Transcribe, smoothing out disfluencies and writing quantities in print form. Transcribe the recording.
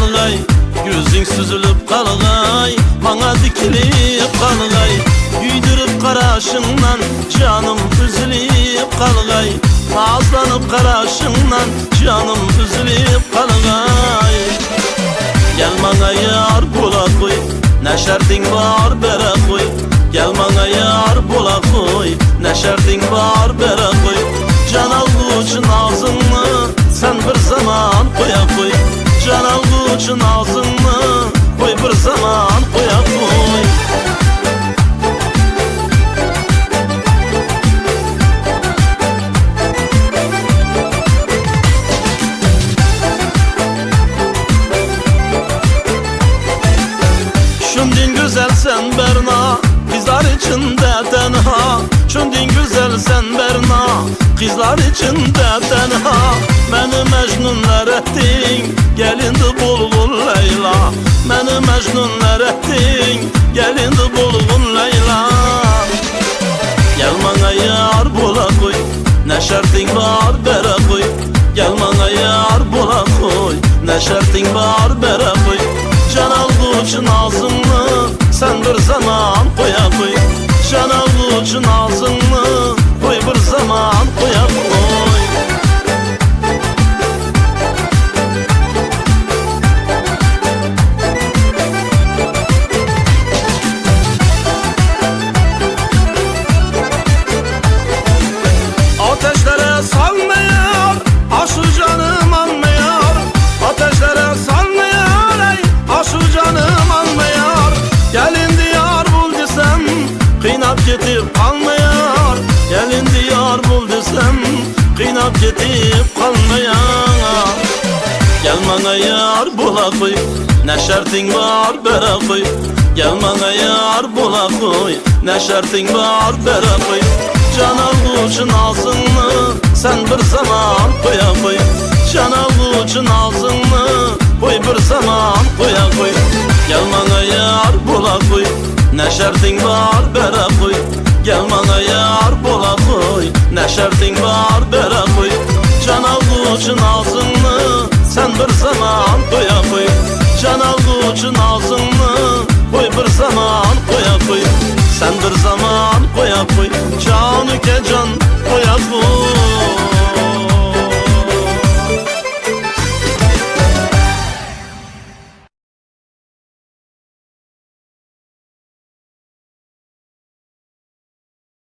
qalğay, gözün süzülüp qalğay, bana dikilip qalğay. Güydürüp qaraşından canım üzülüp qalğay, nazlanıp qaraşından canım üzülüp qalğay. Gel bana yar bola koy, ne şertin var bere koy. Gel bana yar bola koy, ne şertin var bere koy. Can algıçın ağzını sen bir zaman koya koy. Can algıçın ağzını koy bir zaman koya koy. Şundin güzel sen Berna, kızlar içinde tenha. Şundin güzel sen Berna, kızlar içinde tenha. Beni mecnunlar ettin, gelindi bulgun Leyla. Beni mecnunlar ettin, gelindi bulgun Leyla. Gel bana yar bola koy, ne şertin var bere koy. Gel bana yar bola koy, ne şertin var bere koy. Can algıçın ağzını sen bir zaman koya koy. Can algıçın ağzını koy bir zaman koya koy. Ateşlere salmıyor, aşı canım anmıyor. Ateşlere salmıyor, ey aşı canım anmıyor. Gelin diyar bul desem, kıynap getip kalmıyor. Gelin diyar bul desem, kıynap getip kalmıyor. Gel bana yar bola koy, ne şertin var bere koy. Gel bana yar bola koy, ne şertin var bere koy. Can algıçın ağzını sen bir zaman koya koy. Can algıçın ağzını koy bir zaman koya koy. Gel bana yar bola koy, ne şertin var bere koy. Gel bana yar bola koy, ne şertin var bere koy. Can algıçın ağzını sen bir zaman koya koy. Can algıçın ağzını koy bir zaman koya koy. Sen bir zaman koya koy. Can